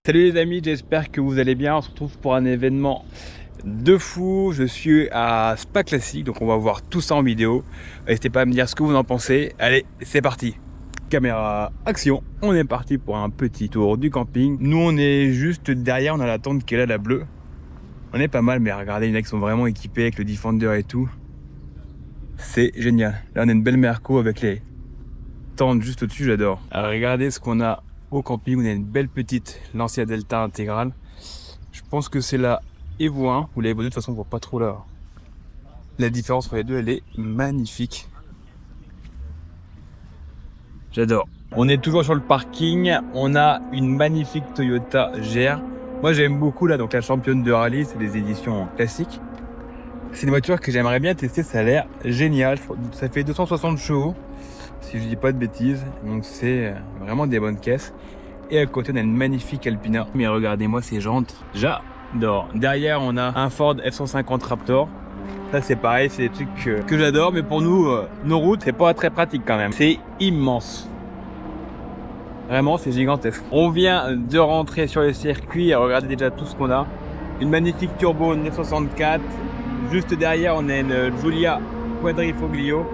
Salut les amis, j'espère que vous allez bien. On se retrouve pour un événement de fou. Je suis à Spa Classic, donc on va voir tout ça en vidéo. N'hésitez pas à me dire ce que vous en pensez. Allez, c'est parti. Caméra, action. On est parti pour un petit tour du camping. Nous, on est juste derrière, on a la tente qui est là, la bleue. On est pas mal, mais regardez, les mecs sont vraiment équipés avec le Defender et tout. C'est génial. Là, on a une belle Merco avec les tentes juste au-dessus, j'adore. Alors, regardez ce qu'on a au camping. On a une belle petite Lancia Delta intégrale. Je pense que c'est la Evo 1. Vous l'avez vu, de toute façon, on voit pas trop là. La différence entre les deux, elle est magnifique. J'adore. On est toujours sur le parking. On a une magnifique Toyota GR. Moi, j'aime beaucoup là, donc la championne de rallye, c'est des éditions classiques. C'est une voiture que j'aimerais bien tester. Ça a l'air génial. Ça fait 260 chevaux, si je dis pas de bêtises. Donc c'est vraiment des bonnes caisses. Et à côté, on a une magnifique Alpina. Mais regardez-moi ces jantes. J'adore. Derrière, on a un Ford F-150 Raptor. Ça, c'est pareil, c'est des trucs que j'adore. Mais pour nous, nos routes, c'est pas très pratique quand même. C'est immense. Vraiment, c'est gigantesque. On vient de rentrer sur le circuit et regardez déjà tout ce qu'on a. Une magnifique turbo 964. Juste derrière, on a une Giulia Quadrifoglio.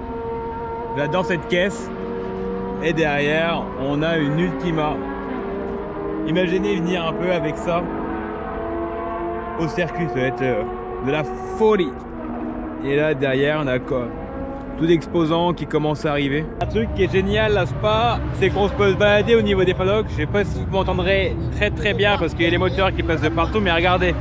Là, dans cette caisse. Et derrière, on a une Ultima. Imaginez venir un peu avec ça au circuit, ça va être de la folie. Et là derrière, on a quoi? Tout d'exposants qui commencent à arriver. Un truc qui est génial à Spa, c'est qu'on se peut se balader au niveau des paddocks. Je sais pas si vous m'entendrez très bien parce qu'il y a les moteurs qui passent de partout, mais regardez. Là,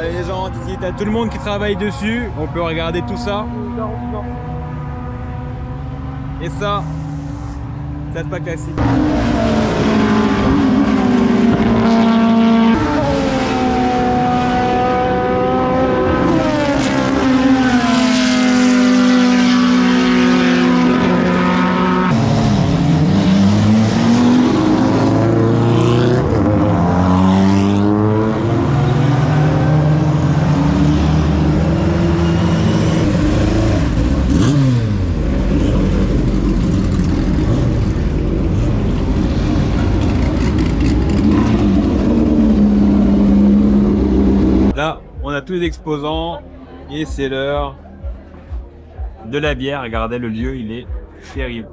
les gens, ici, t'as tout le monde qui travaille dessus. On peut regarder tout ça. Et ça, c'est pas classique. Là, on a tous les exposants et c'est l'heure de la bière. Regardez, le lieu, il est terrible.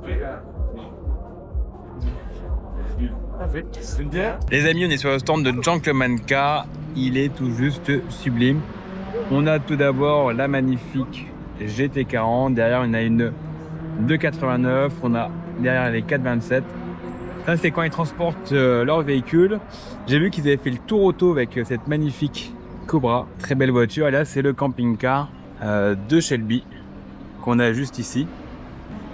Les amis, on est sur le stand de Gentleman Car. Il est tout juste sublime. On a tout d'abord la magnifique GT40. Derrière, on a une 289. On a derrière les 427. Ça, c'est quand ils transportent leur véhicule. J'ai vu qu'ils avaient fait le tour auto avec cette magnifique Cobra, très belle voiture. Et là, c'est le camping-car de Shelby qu'on a juste ici.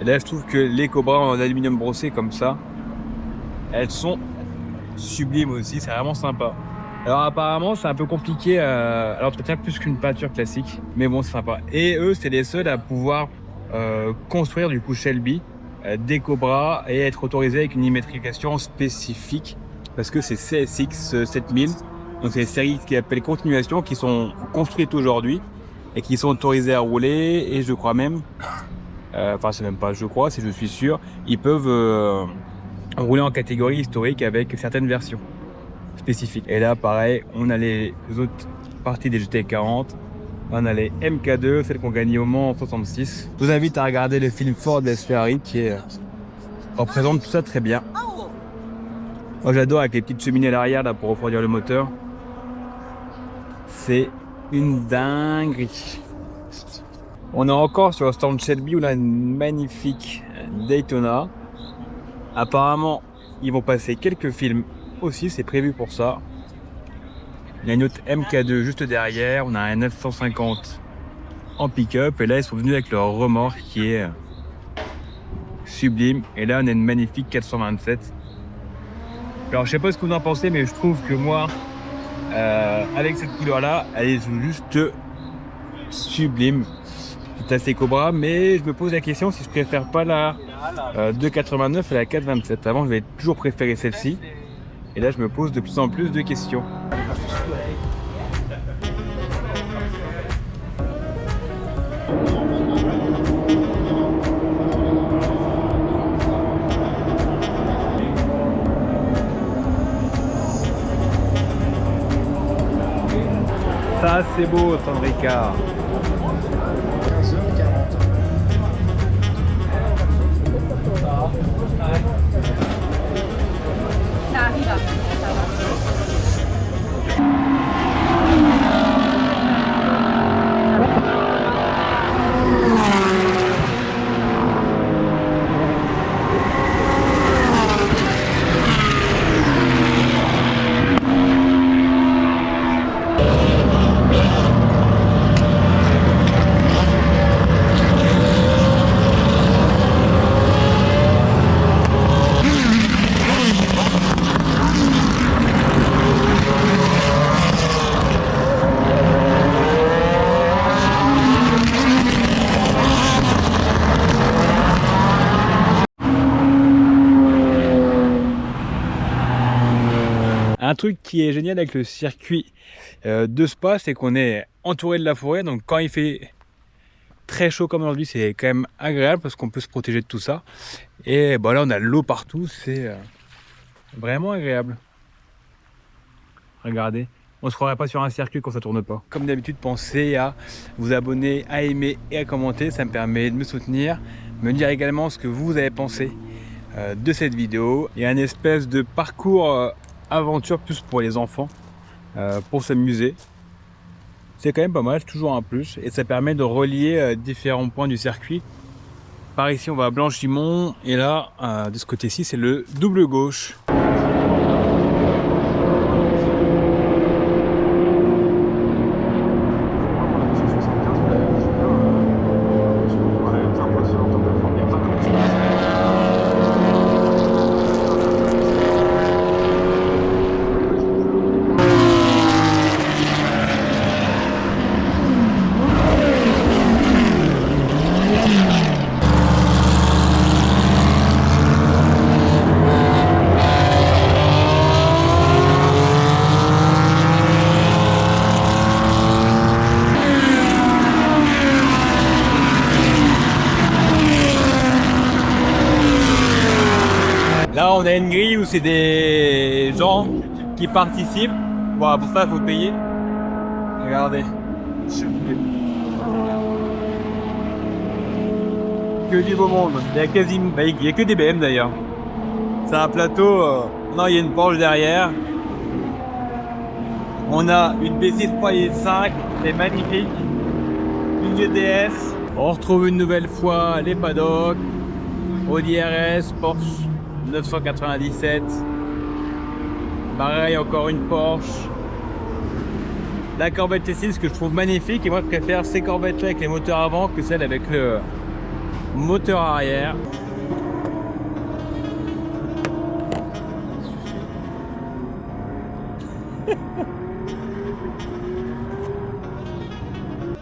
Et là, je trouve que les Cobras en aluminium brossé comme ça, elles sont sublimes aussi. C'est vraiment sympa. Alors apparemment, c'est un peu compliqué à l'entretien plus qu'une peinture classique, mais bon, c'est sympa. Et eux, c'est les seuls à pouvoir construire du coup Shelby des Cobras et être autorisés avec une immatriculation spécifique parce que c'est CSX 7000. Donc c'est des séries qui appellent continuation qui sont construites aujourd'hui et qui sont autorisées à rouler et je crois même, enfin c'est même pas je crois, c'est je suis sûr, ils peuvent rouler en catégorie historique avec certaines versions spécifiques. Et là pareil, on a les autres parties des GT40, on a les MK2, celles qu'on gagnait au Mans en 66. Je vous invite à regarder le film Ford vs Ferrari qui représente tout ça très bien. Moi j'adore avec les petites cheminées à l'arrière là pour refroidir le moteur. C'est une dinguerie. On est encore sur le stand Shelby où on a une magnifique Daytona. Apparemment, ils vont passer quelques films aussi, c'est prévu pour ça. Il y a une autre MK2 juste derrière. On a un 950 en pick-up. Et là, ils sont venus avec leur remorque qui est sublime. Et là, on a une magnifique 427. Alors, je sais pas ce que vous en pensez, mais je trouve que moi, avec cette couleur-là, elle est juste sublime. C'est assez Cobra, mais je me pose la question si je préfère pas la 289 et la 427. Avant, je vais toujours préférer celle-ci. Et là, je me pose de plus en plus de questions. Ça c'est beau, Sandrika. 15h40. Ça arrive après, ça va. Un truc qui est génial avec le circuit de Spa, c'est qu'on est entouré de la forêt. Donc quand il fait très chaud comme aujourd'hui, c'est quand même agréable parce qu'on peut se protéger de tout ça. Et bon, là, on a l'eau partout, c'est vraiment agréable. Regardez, on ne se croirait pas sur un circuit quand ça tourne pas. Comme d'habitude, pensez à vous abonner, à aimer et à commenter. Ça me permet de me soutenir, me dire également ce que vous avez pensé de cette vidéo. Il y a une espèce de parcours aventure plus pour les enfants, pour s'amuser. C'est quand même pas mal, toujours un plus, et ça permet de relier différents points du circuit. Par ici on va à Blanchimont, et là de ce côté-ci c'est le double gauche. Là on a une grille où c'est des gens qui participent. Bon, pour ça il faut payer. Regardez. Que du beau monde. Il y a quasiment, il y a que des BM d'ailleurs. C'est un plateau. Non, il y a une Porsche derrière. On a une B6 3.5, c'est magnifique. Une GTS. On retrouve une nouvelle fois les paddocks. Audi RS, Porsche 997. Pareil, encore une Porsche. La Corvette T6, ce que je trouve magnifique, et moi je préfère ces Corvettes là avec les moteurs avant que celles avec le moteur arrière.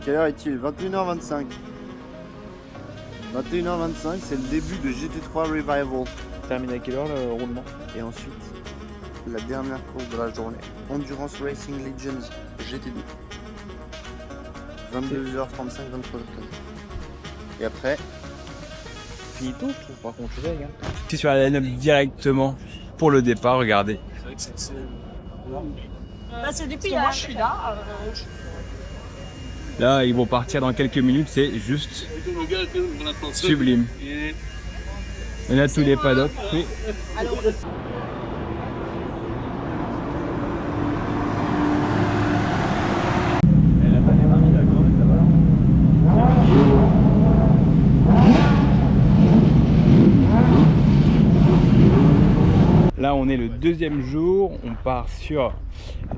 Quelle heure est-il? 21h25. 21h25, c'est le début de GT3 Revival. Termine à quelle heure le roulement? Et ensuite, la dernière course de la journée. Endurance Racing Legends GT2. 22h35, 23h15. Et après, Finito, je trouve pas qu'on chose, hein. Si sur la line-up directement pour le départ, regardez. Bah, c'est depuis moi je suis là. Là, ils vont partir dans quelques minutes, c'est juste sublime. On a tous les paddocks. Oui. Là, on est le deuxième jour, on part sur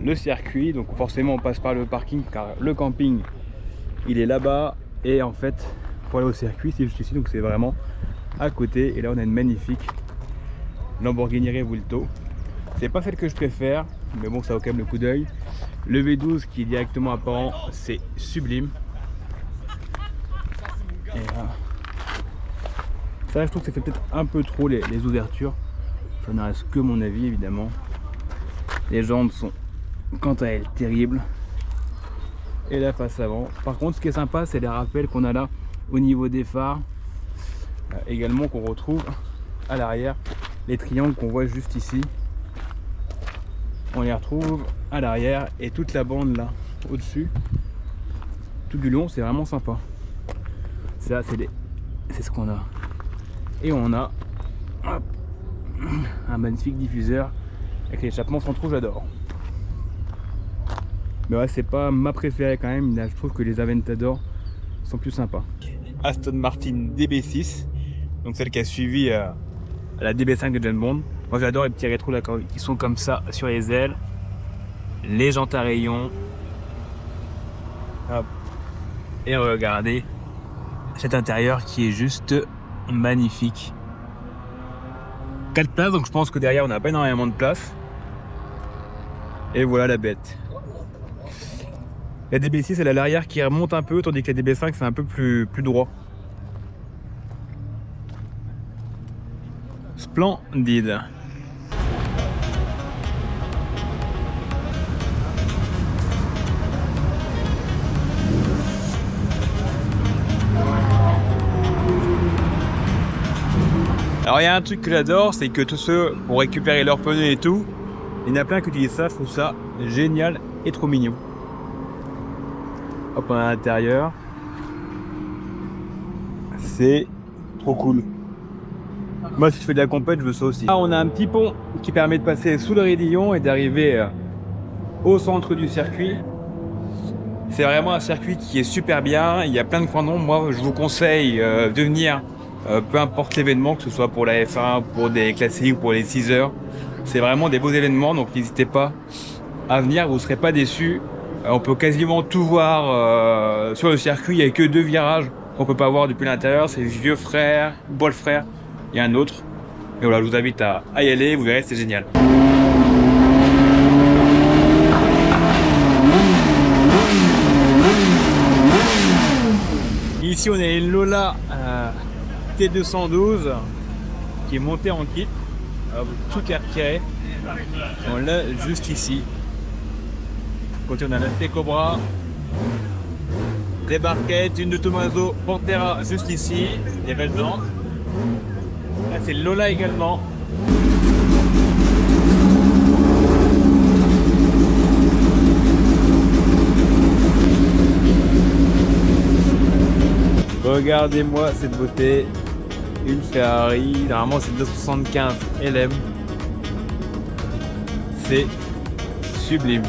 le circuit, donc forcément on passe par le parking car le camping il est là-bas, et en fait pour aller au circuit c'est juste ici, donc c'est vraiment à côté. Et là on a une magnifique Lamborghini Revuelto. C'est pas celle que je préfère, mais bon ça vaut quand même le coup d'œil. Le V12 qui est directement apparent, c'est sublime. Et là, ça je trouve que ça fait peut-être un peu trop les ouvertures. Ça ne reste que mon avis évidemment. Les jantes sont quant à elles terribles. Et la face avant. Par contre ce qui est sympa c'est les rappels qu'on a là au niveau des phares. Également qu'on retrouve à l'arrière. Les triangles qu'on voit juste ici. On les retrouve à l'arrière, et toute la bande là au-dessus. Tout du long, c'est vraiment sympa. Ça, c'est ce qu'on a. Et on a hop, un magnifique diffuseur avec l'échappement centraux, j'adore. Mais ouais, c'est pas ma préférée quand même. Là, je trouve que les Aventador sont plus sympas. Aston Martin DB6, donc celle qui a suivi la DB5 de James Bond. Moi j'adore les petits rétros là qui sont comme ça sur les ailes, les jantes à rayons. Hop. Et regardez cet intérieur qui est juste magnifique. 4 places, donc je pense que derrière on n'a pas énormément de place. Et voilà la bête. La DB6 elle a l'arrière qui remonte un peu, tandis que la DB5 c'est un peu plus droit. Splendide. Alors il y a un truc que j'adore, c'est que tous ceux pour récupérer leurs pneus et tout, il y en a plein qui utilisent ça, je trouve ça génial et trop mignon. Hop, on est à l'intérieur. C'est trop cool. Moi si je fais de la compète, je veux ça aussi. Là on a un petit pont qui permet de passer sous le raidillon et d'arriver au centre du circuit. C'est vraiment un circuit qui est super bien, il y a plein de coins d'ombre. Moi je vous conseille de venir, peu importe l'événement, que ce soit pour la F1, pour des classiques ou pour les 6 heures. C'est vraiment des beaux événements, donc n'hésitez pas à venir, vous ne serez pas déçus. On peut quasiment tout voir sur le circuit, il n'y a que 2 virages qu'on ne peut pas voir depuis l'intérieur, c'est Vieux Frère, Beau Frère, il y a un autre. Et voilà, je vous invite à y aller, vous verrez, c'est génial. Ici on a une Lola T212 qui est montée en kit, tout est retiré, on l'a juste ici. Côté on a la T-Cobra, des barquettes, une de Tomaso Pantera juste ici, des belles jantes. Là c'est Lola également. Regardez-moi cette beauté, une Ferrari, normalement c'est 275 LM, c'est sublime.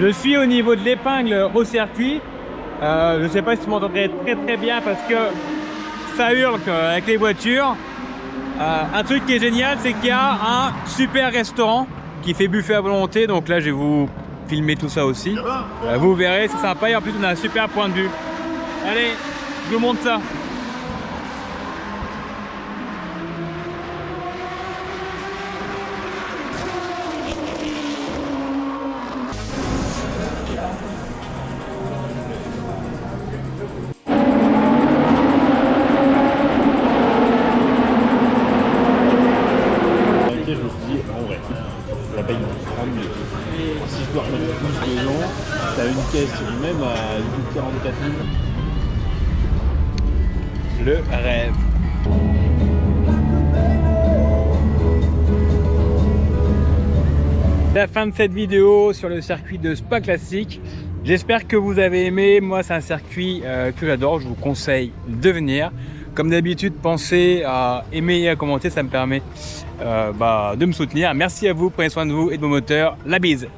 Je suis au niveau de l'épingle au circuit. Je ne sais pas si vous m'entendrez très bien parce que ça hurle avec les voitures. Un truc qui est génial, c'est qu'il y a un super restaurant qui fait buffet à volonté. Donc là, je vais vous filmer tout ça aussi. Vous verrez, c'est sympa. Et en plus, on a un super point de vue. Allez, je vous montre ça. Je me suis dit, en vrai, la paye mieux. Si je dois remettre plus de gens, t'as une caisse même à 44 000. Le rêve. La fin de cette vidéo sur le circuit de Spa Classic. J'espère que vous avez aimé. Moi, c'est un circuit que j'adore. Je vous conseille de venir. Comme d'habitude, pensez à aimer et à commenter. Ça me permet de me soutenir. Merci à vous. Prenez soin de vous et de vos moteurs. La bise.